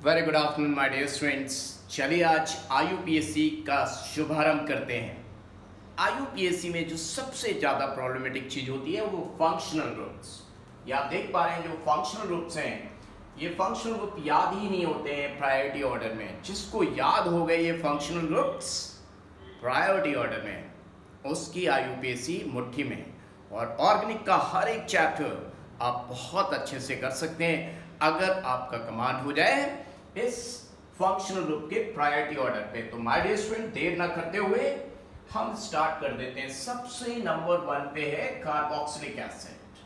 Very good afternoon my dear students. चलिए आज आईयूपीएससी का शुभारंभ करते हैं। आईयूपीएससी में जो सबसे ज़्यादा प्रॉब्लमेटिक चीज़ होती है वो फंक्शनल ग्रुप्स। ये आप देख पा रहे हैं जो फंक्शनल ग्रुप्स हैं, ये फंक्शनल ग्रुप याद ही नहीं होते हैं प्रायोरिटी ऑर्डर में। जिसको याद हो गए ये फंक्शनल ग्रुप्स प्रायोरिटी ऑर्डर में, उसकी आईयूपीएससी मुट्ठी में। और ऑर्गेनिक का हर एक चैप्टर आप बहुत अच्छे से कर सकते हैं अगर आपका कमांड हो जाए इस फंक्शनल ग्रुप के प्रायोरिटी ऑर्डर पे। तो माय डियर स्टूडेंट, देर ना करते हुए हम स्टार्ट कर देते हैं। सबसे नंबर 1 पे है कार्बोक्सिलिक एसिड,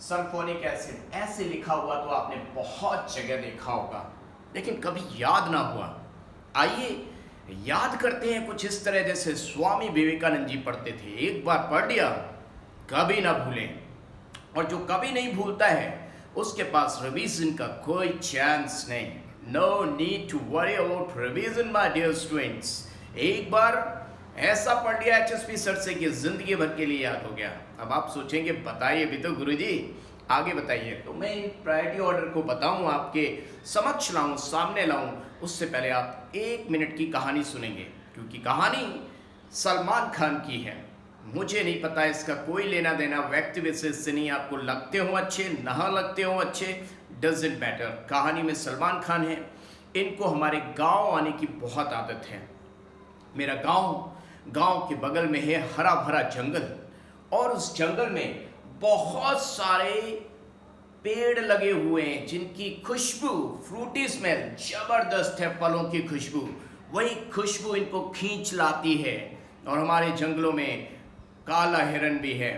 सल्फोनिक एसिड। ऐसे लिखा हुआ तो आपने बहुत जगह देखा होगा, लेकिन कभी याद ना हुआ। आइए याद करते हैं कुछ इस तरह जैसे स्वामी विवेकानंद जी पढ़ते थे। एक बार पढ़ लिया कभी ना भूलें, और जो कभी नहीं भूलता है उसके पास रिवीजन का कोई चांस नहीं। No need to worry about revision my dear students. एक बार ऐसा पढ़ लिया एचएसपी सर से कि जिंदगी भर के लिए याद हो गया। अब आप सोचेंगे बताइए भी तो गुरुजी, आगे बताइए। तो मैं इन प्रायोरिटी ऑर्डर को बताऊं, आपके समक्ष लाऊं, सामने लाऊं, उससे पहले आप 1 मिनट की कहानी सुनेंगे, क्योंकि कहानी सलमान खान की है। मुझे नहीं पता, इसका कोई लेना देना व्यक्ति विशेष से नहीं। आपको लगते हो अच्छे, ना लगते हो अच्छे, डजेंट मैटर। कहानी में सलमान खान है। इनको हमारे गांव आने की बहुत आदत है। मेरा गांव के बगल में है हरा भरा जंगल, और उस जंगल में बहुत सारे पेड़ लगे हुए हैं जिनकी खुशबू, फ्रूटी स्मेल जबरदस्त है। फलों की खुशबू, वही खुशबू इनको खींच लाती है। और हमारे जंगलों में काला हिरन भी है।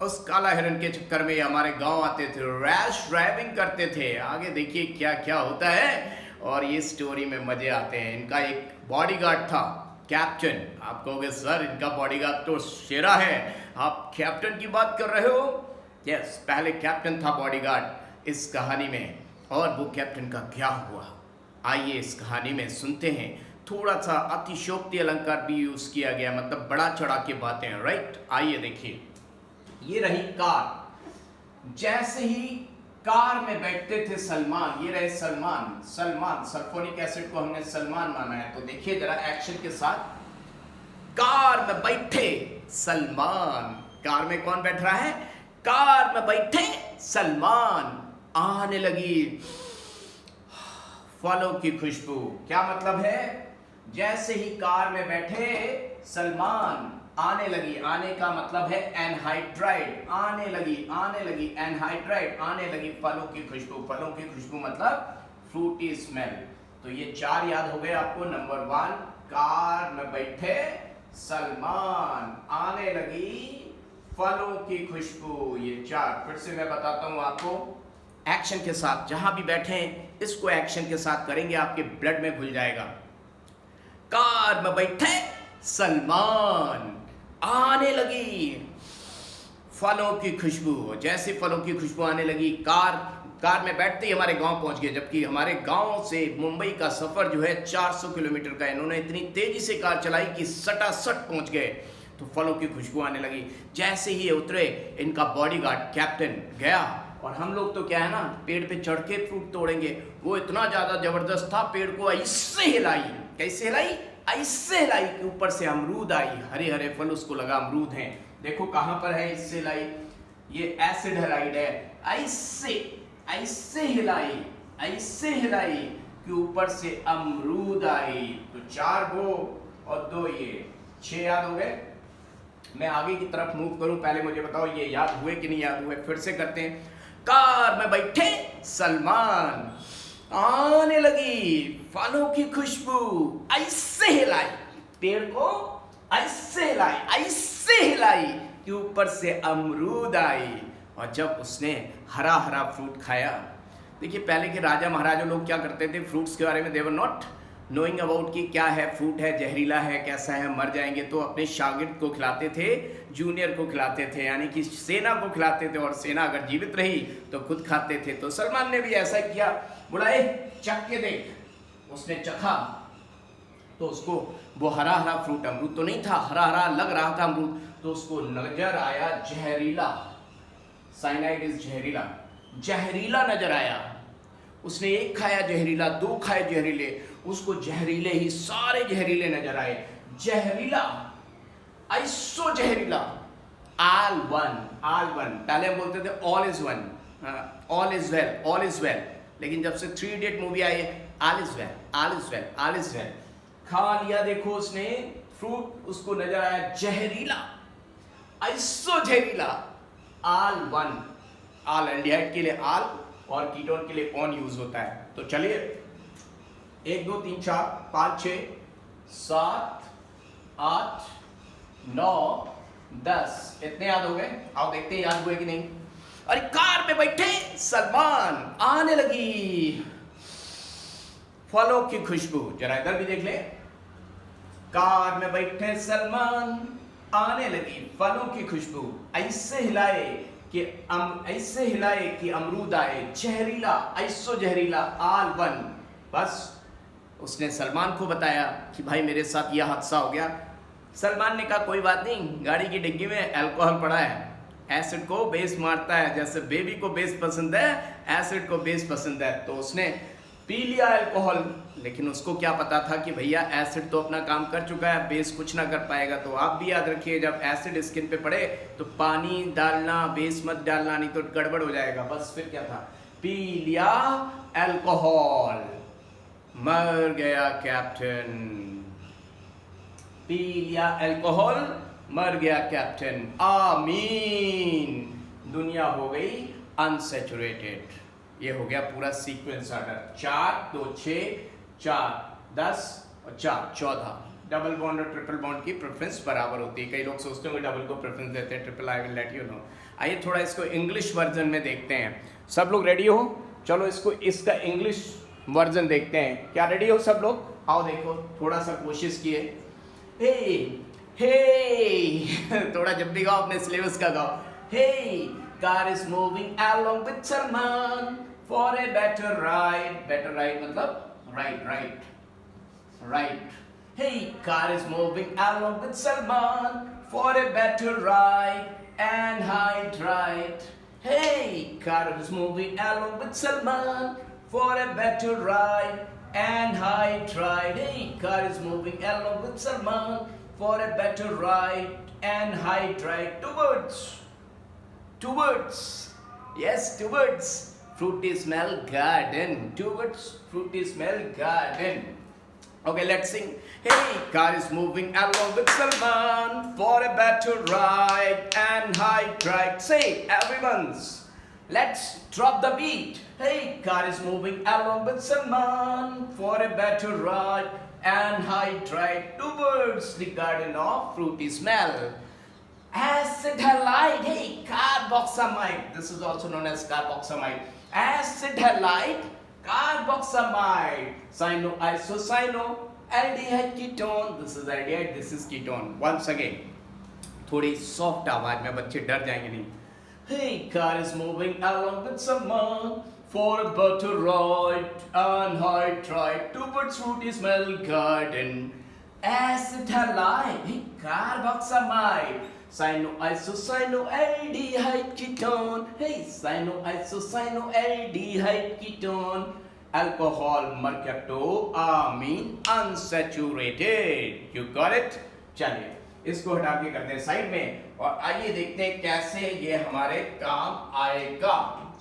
उस काला हिरन के चक्कर में हमारे गांव आते थे, रैश ड्राइविंग करते थे। आगे देखिए क्या क्या होता है, और ये स्टोरी में मजे आते हैं। इनका एक बॉडीगार्ड था, कैप्टन। आप कहोगे सर इनका बॉडीगार्ड तो शेरा है, आप कैप्टन की बात कर रहे हो? यस, पहले कैप्टन था बॉडीगार्ड इस कहानी में, और वो कैप्टन का क्या हुआ आइए इस कहानी में सुनते हैं। थोड़ा सा अतिशोक्ति अलंकार भी यूज किया गया, मतलब बड़ा चढ़ा के बातें, राइट। आइए देखिए, ये रही कार। जैसे ही कार में बैठते थे सलमान, ये रहे सलमान, सल्फोनिक एसिड को हमने सलमान माना है। तो देखिए जरा एक्शन के साथ, कार में बैठे सलमान। कार में कौन बैठ रहा है? कार में बैठे सलमान। आने लगी फलों की खुशबू। क्या मतलब है? जैसे ही कार में बैठे सलमान, आने लगी। आने का मतलब है एनहाइड्राइड। आने लगी एनहाइड्राइड, आने लगी फलों की खुशबू। फलों की खुशबू मतलब फ्रूटी स्मेल। तो ये 4 याद हो गए आपको। नंबर 1 कार में बैठे सलमान, आने लगी फलों की खुशबू। ये 4 फिर से मैं बताता हूं आपको एक्शन के साथ। जहां भी बैठे इसको एक्शन के साथ करेंगे, आपके ब्लड में घुल जाएगा। कार में बैठे सलमान, आने लगी फलों की खुशबू। जैसे फलों की खुशबू आने लगी, कार में बैठते ही हमारे गांव पहुंच गए। जबकि हमारे गांव से मुंबई का सफर जो है 400 किलोमीटर का। इन्होंने इतनी तेजी से कार चलाई कि सटासट पहुंच गए। तो फलों की खुशबू आने लगी। जैसे ही उतरे इनका बॉडीगार्ड कैप्टन गया, और हम लोग तो क्या है ना, पेड़ पे चढ़ के फ्रूट तोड़ेंगे। वो इतना ज्यादा जबरदस्त था, पेड़ को ऐसे हिलाई। कैसे हिलाई? ऐसे हिलाई कि ऊपर से अमरूद आई। हरे हरे फल उसको लगा अमरूद हैं। देखो कहां पर है इससे हिलाई, ये एसिड हेलाइड है। ऐसे हिलाई कि ऊपर से अमरूद आई। तो 4 वो और 2 ये, 6 याद हो गए। मैं आगे की तरफ मूव करूं, पहले मुझे बताओ ये याद हुए कि नहीं याद हुए। फिर से करते हैं। कार में बैठे सलमान, आने लगी फलों की खुशबू। ऐसे हिलाई, पेड़ को ऐसे हिलाई कि ऊपर से अमरूद आई। और जब उसने हरा हरा फ्रूट खाया, देखिए पहले के राजा महाराजा लोग क्या करते थे, फ्रूट्स के बारे में देवर नॉट नोइंग अबाउट कि क्या है फ्रूट, है जहरीला है, कैसा है, मर जाएंगे। तो अपने शागिर्द को खिलाते थे, जूनियर को खिलाते थे, यानी कि सेना को खिलाते थे। और सेना अगर जीवित रही तो खुद खाते थे। तो सलमान ने भी ऐसा किया। बुलाए चख के देख। उसने चखा तो उसको वो हरा हरा फ्रूट, अमरूद तो नहीं था, हरा हरा लग रहा था अमरूद, तो उसको नजर आया जहरीला। साइनाइड इज जहरीला, जहरीला नजर आया। उसने एक खाया जहरीला, दो खाए जहरीले, उसको जहरीले ही सारे जहरीले नजर आए। जहरीला, आइसो जहरीला, ऑल वन, ऑल वन। पहले हम बोलते थे all is one, all is well, all is well, लेकिन जब से 3 इडियट मूवी आई है, all is well, all is well, all is well. खा लिया, देखो उसने फ्रूट, उसको नजर आया जहरीला, आइसो जहरीला, ऑल वन। ऑल एल्डिहाइड के लिए ऑल और कीटोन के लिए ऑन यूज होता है। तो चलिए 1 2 3 4 5 6 7 8 9 10 इतने याद हो गए। आओ देखते हैं याद हुए कि नहीं। अरे कार में बैठे सलमान, आने लगी फलों की खुशबू। जरा इधर भी देख ले। कार में बैठे सलमान, आने लगी फलों की खुशबू। ऐसे हिलाए कि अमरूद आए, जहरीला, ऐसो जहरीला, ऑल वन। बस उसने सलमान को बताया कि भाई मेरे साथ यह हादसा हो गया। सलमान ने कहा कोई बात नहीं, गाड़ी की डिग्गी में अल्कोहल पड़ा है, एसिड को बेस मारता है, जैसे बेबी को बेस पसंद है, एसिड को बेस पसंद है। तो उसने पी लिया अल्कोहल, लेकिन उसको क्या पता था कि भैया एसिड तो अपना काम कर चुका है, बेस कुछ ना कर पाएगा। तो आप भी याद रखिए, जब एसिड स्किन पे पड़े तो पानी डालना, बेस मत डालना, नहीं तो गड़बड़ हो जाएगा। बस फिर क्या था, पी लिया अल्कोहल, मर गया कैप्टन। पी लिया अल्कोहल, मर गया कैप्टन। आमीन, दुनिया हो गई अनसैचुरेटेड। ये हो गया पूरा सीक्वेंस ऑर्डर। 4 2 6 4 10 और 4 14। डबल बॉन्ड और ट्रिपल बॉन्ड की प्रेफरेंस बराबर होती है। कई लोग सोचते होंगे डबल को प्रेफरेंस देते हैं, triple I will let you know. आइए थोड़ा इसको इंग्लिश वर्जन में देखते हैं। सब लोग रेडी हो? चलो इसको इसका इंग्लिश वर्जन देखते हैं। क्या रेडी हो सब लोग? आओ देखो, थोड़ा सा कोशिश किए। हे हे थोड़ा जब भी गाओ अपने सिलेबस का गाओ। हे car is moving along with Salman for a better ride. Better ride मतलब right. Hey, car is moving along with Salman for a better ride and height right. Hey, car is moving along with Salman for a better ride and height right. Hey, car is moving along with Salman for a better ride and height right. Towards, yes, towards fruity smell garden. Towards fruity smell garden. Okay, let's sing. Hey, car is moving along with Salman for a better ride and height right. Say, everyone's. Let's drop the beat. Hey, car is moving along with Salman for a better ride and height right towards the garden of fruity smell. Acid halide, hey, carboxamide. This is also known as carboxamide. Acid halide, carboxamide. Cyanoisocyanol, aldehyde ketone. This is aldehyde, this is ketone. Once again, थोड़ी soft आवाज में, बच्चे डर जाएंगे नहीं। Hey, car is moving along with Salman for a better ride and height right towards fruity smell garden. Acid halide, hey, carboxamide. Cyanoisocyanaldehyde ketone. Hey, cyanoisocyanaldehyde ketone. Alcohol, mercaptoamine, unsaturated. You got it? चलिए इसको हटा के करते हैं side में, और आइए देखते हैं कैसे ये हमारे काम आएगा।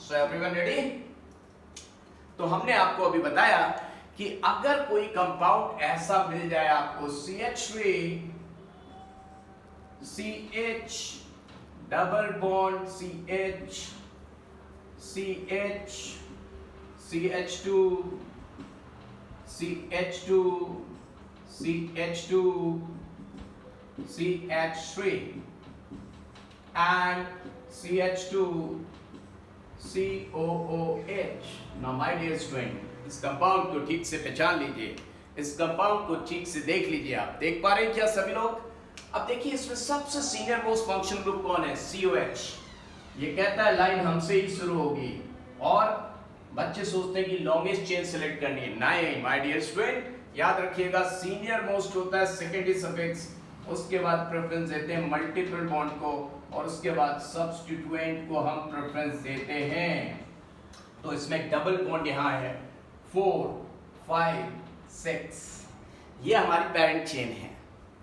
So everyone ready? तो हमने आपको अभी बताया कि अगर कोई कंपाउंड ऐसा मिल जाए आपको, CH3 CH double bond CH CH CH2 CH2 CH2 CH3 and CH2 COOH. Now my dear student, इस कंपाउंड को ठीक से पहचान लीजिए, इस कंपाउंड को ठीक से देख लीजिए। आप देख पा रहे हैं क्या सभी लोग? अब देखिए इसमें सबसे सीनियर मोस्ट फंक्शनल ग्रुप कौन है? COH। ये कहता है लाइन हमसे ही शुरू होगी, और बच्चे सोचते हैं कि लॉन्गेस्ट चेन सेलेक्ट करनी है। नहीं माय डियर स्टूडेंट, याद रखिएगा सीनियर मोस्ट होता है सेकेंडरी सफिक्स, उसके बाद प्रेफरेंस देते हैं मल्टीपल बॉन्ड को, और उसके बाद सब्स्टिट्यूएंट को हम प्रेफरेंस देते हैं। तो इसमें डबल बॉन्ड यहाँ है 4, 5, 6। ये हमारी पेरेंट चेन है।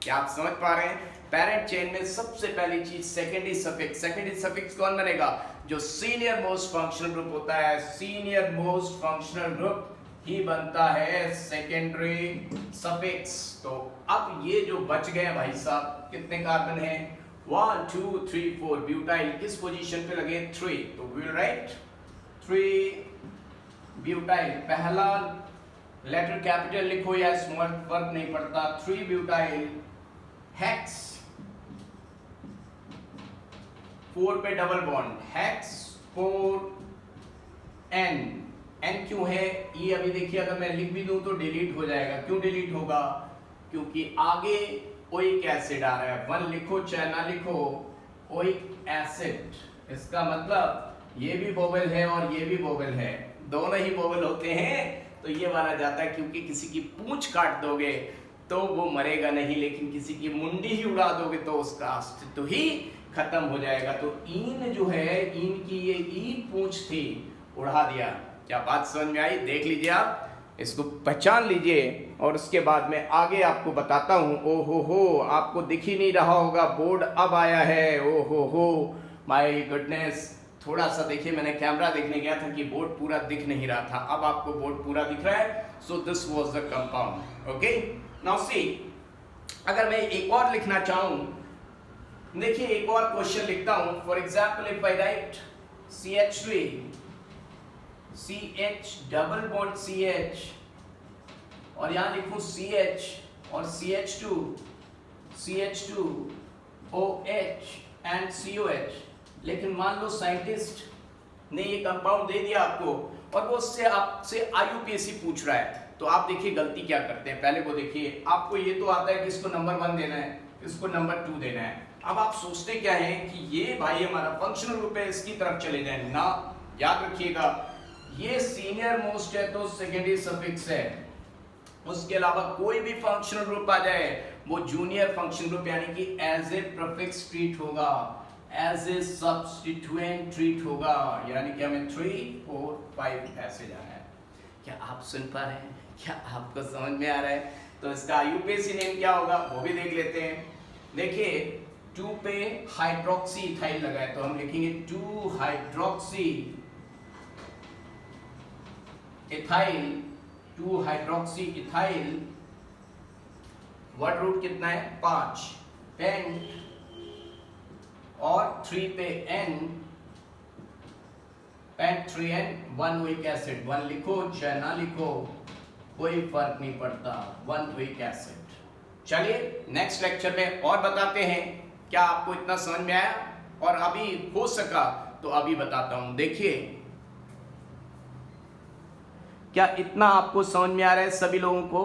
क्या आप समझ पा रहे हैं? पेरेंट चेन में सबसे पहली चीज सेकेंडरी सफिक्स। सेकेंडरी सफिक्स कौन बनेगा? जो सीनियर मोस्ट फंक्शनल ग्रुप होता है, सीनियर मोस्ट फंक्शनल ग्रुप ही बनता है सेकेंडरी सफिक्स। तो अब ये जो बच गए भाई साहब, कितने कार्बन हैं? 1 2 3 4। ब्यूटाइल किस पोजीशन पे लगे? 3। तो वी विल राइट 3 ब्यूटाइल। पहला लेटर कैपिटल लिखो या स्मॉल, फर्क नहीं पड़ता। 3 ब्यूटाइल हेक्स, 4 पे double bond, hex 4 ene. Ene क्यों है? ये अभी देखिए, अगर मैं लिख भी दूं तो डिलीट हो जाएगा। क्यों डिलीट होगा? क्योंकि आगे ओइक एसिड आ रहा है। 1 लिखो चाहे ना लिखो, ओइक एसिड। इसका मतलब ये भी वोवेल है और ये भी वोवेल है, दोनों ही वोवेल होते हैं। तो ये माना जाता है, क्योंकि किसी की पूंछ काट दोगे तो वो मरेगा नहीं, लेकिन किसी की मुंडी ही उड़ा दोगे तो उसका अस्तित्व ही खत्म हो जाएगा। तो ईन जो है, ईन की ये ईन पूंछ थी, उड़ा दिया। क्या बात समझ में आई? देख लीजिए, आप इसको पहचान लीजिए और उसके बाद में आगे आपको बताता हूं। ओ हो, आपको दिख ही नहीं रहा होगा, बोर्ड अब आया है। ओ हो माय गुडनेस। थोड़ा सा देखिए, मैंने कैमरा देखने गया था कि बोर्ड पूरा दिख नहीं रहा था, अब आपको बोर्ड पूरा दिख रहा है। So this was the compound. Okay, now see, अगर मैं एक और लिखना चाहूं, देखिए एक और क्वेश्चन लिखता हूं। For example if I right CH3, CH double bond CH, और यहां लिखूं CH और CH2, CH2 OH and COH। लेकिन मान लो साइंटिस्ट ने ये कंपाउंड दे दिया आपको और वो उससे आपसे IUPAC पूछ रहा है, तो आप देखिए गलती क्या करते हैं। पहले वो देखिए, आपको ये तो आता है कि इसको नंबर 1 देना है, इसको नंबर 2 देना है। अब आप सोचते क्या है कि ये भाई हमारा फंक्शनल ग्रुप है, इसकी तरफ चले जाएं ना। याद रखिएगा, ये सीनियर मोस्ट है तो सेकेंडरी सफिक्स है। उसके अलावा कोई भी फंक्शनल ग्रुप आ जाए वो जूनियर फंक्शन ग्रुप यानी कि एज ए प्रीफिक्स ट्रीट होगा, एज ए सब्स्टिट्यूएंट ट्रीट होगा। यानी कि हमें 3 4 5 ऐसे जाना है। क्या आप सुन पा रहे हैं? क्या आपको समझ में आ रहा है? तो इसका IUPAC नेम क्या होगा वो भी देख लेते हैं। देखिए 2 पे हाइड्रोक्सी इथाइल लगा है, तो हम लिखेंगे 2 hydroxy ethyl, 2 hydroxy ethyl. Word root कितना है? 5। पेंट और 3 पे N, paint 3N, 1 weak acid. 1 लिखो चाहे ना लिखो, कोई फर्क नहीं पड़ता, 1 वीक एसिड। चलिए नेक्स्ट लेक्चर में और बताते हैं। क्या आपको इतना समझ में आया? और अभी हो सका तो अभी बताता हूं। देखिए, क्या इतना आपको समझ में आ रहा है? सभी लोगों को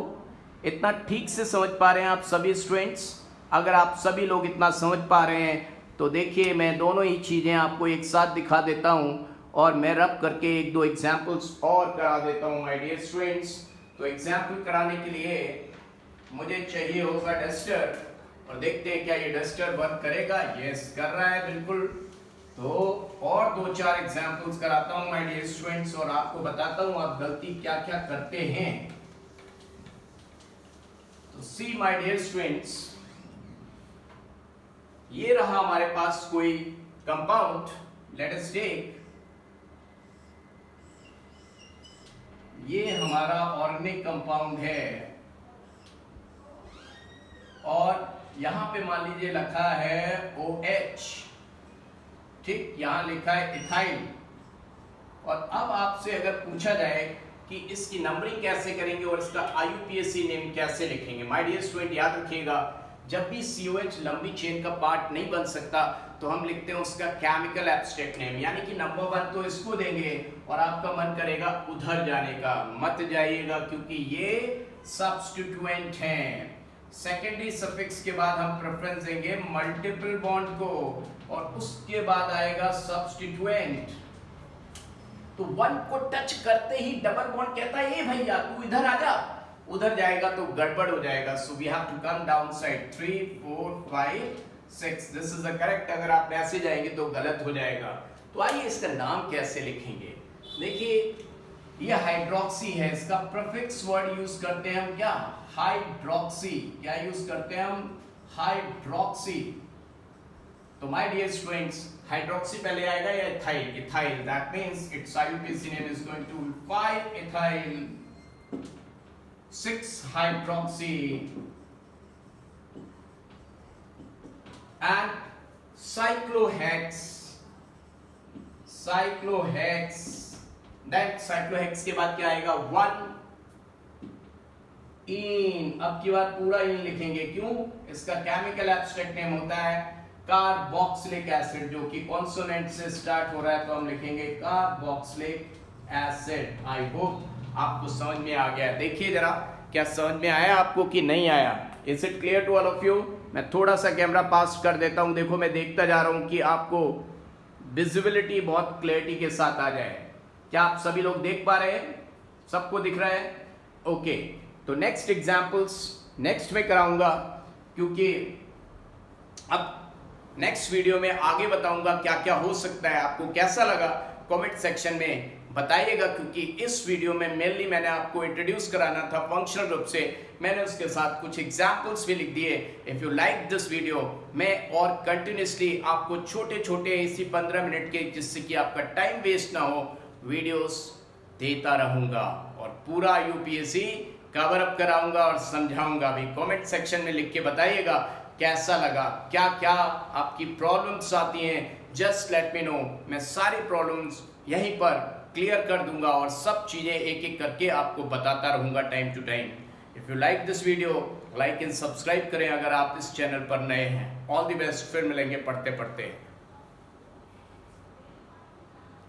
इतना ठीक से समझ पा रहे हैं आप सभी स्टूडेंट्स? अगर आप सभी लोग इतना समझ पा रहे हैं तो देखिए, मैं दोनों ही चीज़ें आपको एक साथ दिखा देता हूं और मैं रब करके 1-2 एग्जाम्पल्स और करा देता हूं माय डियर स्टूडेंट्स। तो एग्जाम्पल कराने के लिए मुझे चाहिए होगा डस्टर, और देखते हैं क्या ये डस्टर वर्क करेगा। यस, कर रहा है बिल्कुल। तो और 2-4 एग्जाम्पल्स कराता हूं माय डियर स्टूडेंट्स और आपको बताता हूं आप गलती क्या क्या करते हैं। तो सी माय डियर स्टूडेंट्स, ये रहा हमारे पास कोई कंपाउंड, लेट अस टेक, ये हमारा ऑर्गेनिक कंपाउंड है और यहां पे मान लीजिए लिखा है OH, ठीक, यहां लिखा है इथाइल। और अब आपसे अगर पूछा जाए कि इसकी नंबरिंग कैसे करेंगे और इसका IUPAC नेम कैसे लिखेंगे, माय डियर स्टूडेंट याद रखिएगा, जब भी COH लंबी चेन का पार्ट नहीं बन सकता तो हम लिखते हैं उसका केमिकल एब्स्ट्रैक्ट नेम। यानी कि नंबर 1 तो इसको देंगे और आपका मन करेगा उधर जाने का, मत जाइएगा क्योंकि ये सब्स्टिट्यूएंट हैं। सेकेंडरी सफिक्स के बाद हम प्रेफरेंस देंगे मल्टीपल बॉन्ड को और उसके बाद आएगा सब्स्टिट्यूएंट। तो 1 को टच करते ही डबल बॉन्ड कहता है, ए भैया तू इधर आ जा, उधर जाएगा तो गड़बड़ हो जाएगा। So we have to come down side 3 4 5 6, this is the correct. अगर आप ऐसे जाएंगे तो गलत हो जाएगा। तो आइए इसका नाम कैसे लिखेंगे। देखिए ये हाइड्रोक्सी है, इसका प्रीफिक्स वर्ड यूज करते हैं हम क्या, हाइड्रोक्सी। क्या यूज करते हैं हम, हाइड्रोक्सी। तो माय डियर स्टूडेंट्स, हाइड्रोक्सी पहले आएगा या ethyl, ethyl, that means its IUPAC name is going to 5 ethyl 6 hydroxy and cyclohex, cyclohex, then cyclohex के बाद क्या आएगा, 1 इन। अब की बार पूरा इन लिखेंगे, क्यों, इसका केमिकल एब्स्ट्रैक्ट नेम होता है कार्बोक्सिलिक एसिड, जो कि कॉन्सोनेंट से स्टार्ट हो रहा है, तो हम लिखेंगे कार्बोक्सिलिक एसिड। आई होप आपको समझ में आ गया। देखिए जरा, क्या समझ में आया आपको कि नहीं आया? Is it clear to all of you? मैं थोड़ा सा कैमरा पास कर देता हूं, देखो मैं देखता जा रहा हूं कि आपको विजिबिलिटी बहुत क्लैरिटी के साथ आ जाए। क्या आप सभी लोग देख पा रहे हैं? सबको दिख रहा है? ओके, तो नेक्स्ट एग्जांपल्स नेक्स्ट में कराऊंगा, क्योंकि अब नेक्स्ट वीडियो में आगे बताऊंगा क्या क्या हो सकता है। आपको कैसा लगा कमेंट सेक्शन में बताइएगा, क्योंकि इस वीडियो में मेनली मैंने आपको इंट्रोड्यूस कराना था फंक्शनल ग्रुप से, मैंने उसके साथ कुछ एग्जाम्पल्स भी लिख दिए। If you like this video, मैं और कंटिन्यूसली आपको छोटे छोटे इसी 15 मिनट के, जिससे कि आपका टाइम वेस्ट ना हो, वीडियोस देता रहूंगा और पूरा यूपीएससी कवर अप कराऊंगा और समझाऊंगा भी। कमेंट सेक्शन में लिख के बताइएगा कैसा लगा, क्या क्या आपकी प्रॉब्लम्स आती हैं, जस्ट लेट मी नो। मैं सारी प्रॉब्लम्स यहीं पर क्लियर कर दूंगा और सब चीज़ें एक एक करके आपको बताता रहूंगा time to time. If you like this video, like and subscribe करें अगर आप इस चैनल पर नए हैं। ऑल द बेस्ट, फिर मिलेंगे पढ़ते पढ़ते।